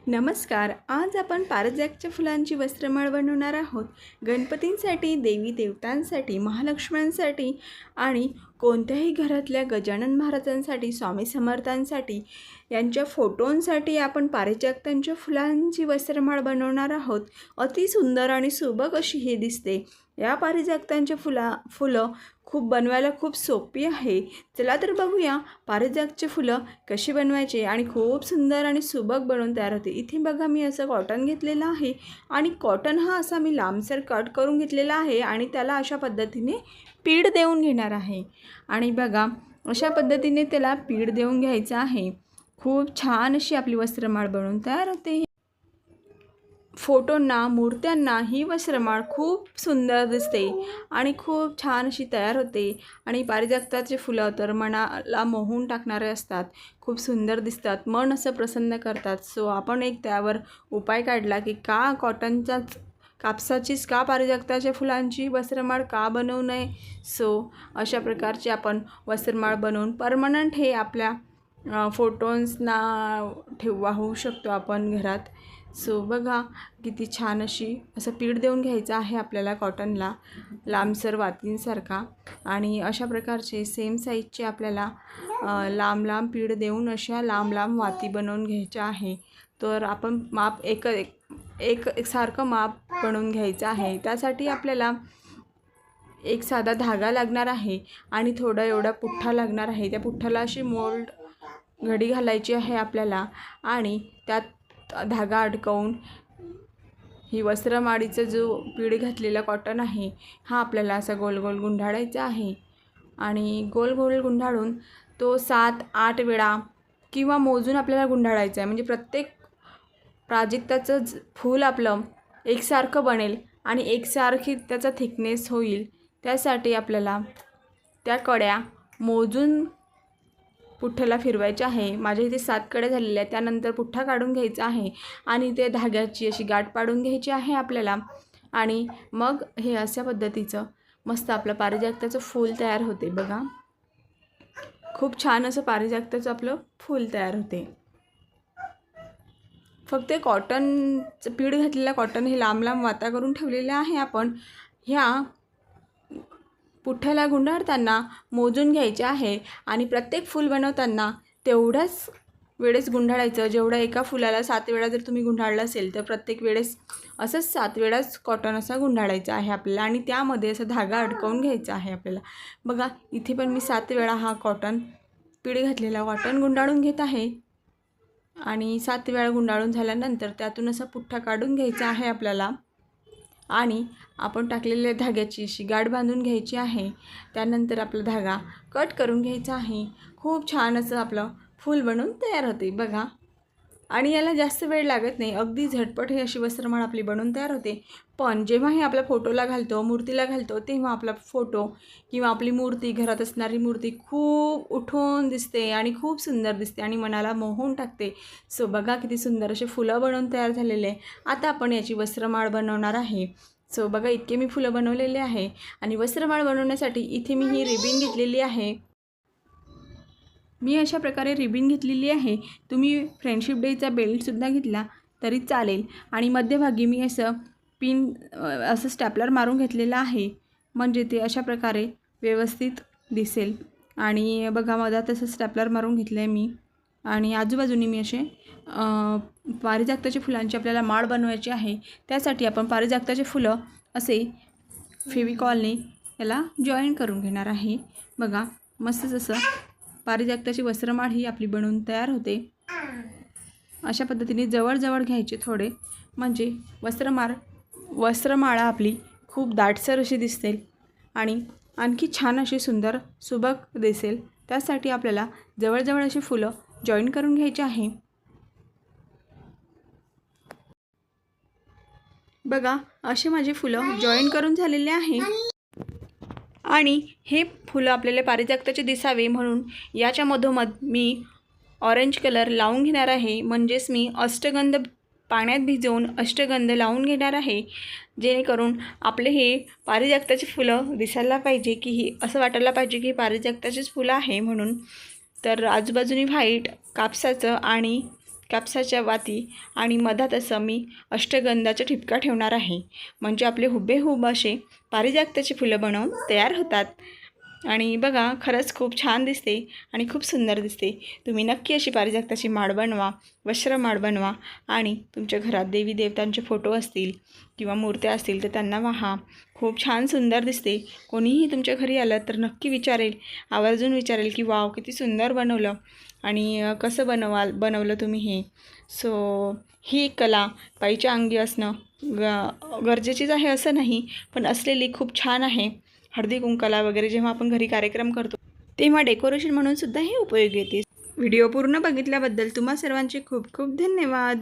नमस्कार. आज आपण पारिजातच्या फुलांची वस्त्रमाळ बनवणार आहोत. गणपतींसाठी, देवी देवतांसाठी, महालक्ष्म्यांसाठी आणि कोणत्याही घरातल्या गजानन महाराजांसाठी, स्वामी समर्थांसाठी यांच्या फोटोंसाठी आपण पारिजातांच्या फुलांची वस्त्रमाळ बनवणार आहोत. अति सुंदर आणि सुबक अशी ही दिसते. या पारिजातांच्या फुलं बनवायला खूप सोपी आहे. चला तर बघूया पारिजातची फुलं कशी बनवायची आणि खूप सुंदर आणि सुबक बनवून तयार होते. इथे बघा मी असं कॉटन घेतलेलं आहे आणि कॉटन हा असा मी लांबसर कट करून घेतलेला आहे आणि त्याला अशा पद्धतीने पीठ देऊन घेणार आहे. आणि बघा अशा पद्धतीने त्याला पीठ देऊन घ्यायचं आहे. खूप छान अशी आपली वस्त्रमाळ बनवून तयार होते. फोटोंना, मूर्त्यांना ही वस्त्रमाळ खूप सुंदर दिसते आणि खूप छान अशी तयार होते. आणि पारिजाताचे फुलं तर मनाला मोहून टाकणारे असतात. खूप सुंदर दिसतात, मन असं प्रसन्न करतात. सो आपण एक त्यावर उपाय काढला की कापसाचीच का पारिजाताच्या फुलांची वस्त्रमाळ का बनवू नये. सो अशा प्रकारची आपण वस्त्रमाळ बनवून परमनंट हे आपल्या फोटोंना वाहू शकतो आपण घरात. सो बघा किती छान अशी असं पीठ देऊन घ्यायचं आहे आपल्याला कॉटनला लांबसर वातींसारखा. आणि अशा प्रकारचे सेम साईजचे आपल्याला लांब लांब पीठ देऊन अशा लांब लांब वाती बनवून घ्यायच्या आहे. तर आपण माप एकसारखं माप बनवून घ्यायचं आहे. त्यासाठी आपल्याला एक साधा धागा लागणार आहे आणि थोडा एवढा पुठ्ठा लागणार आहे. त्या पुठ्ठाला अशी मोल्ड घडी घालायची आहे आपल्याला आणि त्यात धागा अडकवून ही वस्त्रमाळीचा जो पीठ घातलेला कॉटन आहे हा आपल्याला असा गोल गोल गुंडाळायचा आहे. आणि गोल गोल गुंडाळून तो 7-8 वेळा किंवा मोजून आपल्याला गुंडाळायचा आहे. म्हणजे प्रत्येक प्राजक्ताचं फूल आपलं एकसारखं बनेल आणि एकसारखी त्याचा थिकनेस होईल. त्यासाठी आपल्याला त्या कड्या मोजून पुठ्ठ्याला फिरवायचे आहे. माझ्या इथे 7 कडे झालेल्या आहेत. त्यानंतर पुठ्ठा काढून घ्यायचा आहे आणि ते धाग्याची अशी गाठ पाडून घ्यायची आहे आपल्याला. आणि मग हे अशा पद्धतीचं मस्त आपलं पारिजाताचं फूल तयार होते. बघा खूप छान असं पारिजाताचं आपलं फूल तयार होते. फक्त कॉटनचं पीठ घातलेलं कॉटन हे लांब लांब वाता करून ठेवलेलं आहे आपण. ह्या पुठ्ठ्याला गुंडाळताना मोजून घ्यायचे आहे आणि प्रत्येक फूल बनवताना तेवढ्याच वेळेस गुंडाळायचं. जेवढं एका फुलाला 7 वेळा जर तुम्ही गुंडाळलं असेल तर प्रत्येक वेळेस असंच 7 वेळाच कॉटन असा गुंडाळायचा आहे आपल्याला. आणि त्यामध्ये असा धागा अडकवून घ्यायचा आहे आपल्याला. बघा इथे पण मी 7 वेळा हा पीठ घातलेला कॉटन गुंडाळून घेत आहे. आणि 7 वेळा गुंडाळून झाल्यानंतर त्यातून असा पुठ्ठा काढून घ्यायचा आहे आपल्याला आणि आपण टाकलेल्या धाग्याची अशी गाठ बांधून घ्यायची आहे. त्यानंतर आपला धागा कट करून घ्यायचा आहे. खूप छान असं आपलं फूल बनवून तयार होते बघा. आणि याला जास्त वेळ लागत नाही, अगदी झटपट ही अशी वस्त्रमाळ आपली बनवून तयार होते. पण जेव्हा हे आपल्या फोटोला घालतो, मूर्तीला घालतो, तेव्हा आपला फोटो किंवा आपली मूर्ती, घरात असणारी मूर्ती खूप उठून दिसते आणि खूप सुंदर दिसते आणि मनाला मोहून टाकते. सो बघा किती सुंदर असे फुलं बनवून तयार झालेले. आता आपण याची वस्त्रमाळ बनवणार आहे. सो बघा इतके मी फुलं बनवलेले आहे. आणि वस्त्रमाळ बनवण्यासाठी इथे मी ही रिबीन घेतलेली आहे. मी अशा प्रकारे रिबीन घेतलेली आहे. तुम्ही फ्रेंडशिप डेचा बेल्टसुद्धा घेतला तरी चालेल. आणि मध्यभागी मी असं स्टॅपलर मारून घेतलेलं आहे, म्हणजे ते अशा प्रकारे व्यवस्थित दिसेल. आणि बघा मधात असं स्टॅपलर मारून घेतलं आहे मी. आणि आजूबाजूनी मी असे पारिजाताच्या फुलांची आपल्याला माळ बनवायची आहे. त्यासाठी आपण पारिजाताचे फुलं असे फेविकॉलने याला जॉईन करून घेणार आहे. बघा मस्तच असं पारिजाताची वस्त्रमाळ ही आपली बनवून तयार होते. अशा पद्धतीने जवळजवळ घ्यायचे थोडे, म्हणजे वस्त्रमाळा आपली खूप दाटसर अशी दिसेल आणि आणखी छान अशी सुंदर सुबक दिसेल. त्यासाठी आपल्याला जवळजवळ अशी फुलं जॉईन करून घ्यायची आहे. बघा असे माझे फुलं जॉईन करून झालेले आहे. आणि हे फुलं आपल्याला पारिजाताचे दिसावे म्हणून याच्या मधोमध मी ऑरेंज कलर लावून घेणार आहे. म्हणजेच मी अष्टगंध पाण्यात भिजवून अष्टगंध लावून घेणार आहे, जेणेकरून आपले हे पारिजाताची फुलं दिसायला पाहिजे की ही असं वाटायला पाहिजे की पारिजाताचीच फुलं आहे म्हणून. तर आजूबाजूनी व्हाईट कापसाचं आणि कापसाच्या वाती आणि मधात असं मी अष्टगंधाचा ठिपका ठेवणार आहे. म्हणजे आपले हुबेहूब असे पारिजाताची फुलं बनवून तयार होतात. आणि बघा, खरंच खूप छान दिसते आणि खूप सुंदर दिसते. तुम्ही नक्की अशी पारिजाताची माळ बनवा, वस्त्रमाळ बनवा आणि तुमच्या घरात देवी देवतांचे फोटो असतील किंवा मूर्त्या असतील तर त्यांना वाहा. खूप छान सुंदर दिसते. कोणीही तुमच्या घरी आलं तर नक्की विचारेल, आवर्जून विचारेल की वाव किती सुंदर बनवलं आणि कसं बनवलं तुम्ही हे. सो ही कला बाईच्या अंगी असणं गरजेचीच आहे असं नाही, पण असलेली खूप छान आहे. हळदी कुंकाला वगैरे जेव्हा आपण घरी कार्यक्रम करतो तेव्हा डेकोरेशन म्हणून सुद्धा हे उपयोगी येते. व्हिडिओ पूर्ण बघितल्याबद्दल तुम्हा सर्वांचे खूप खूप धन्यवाद.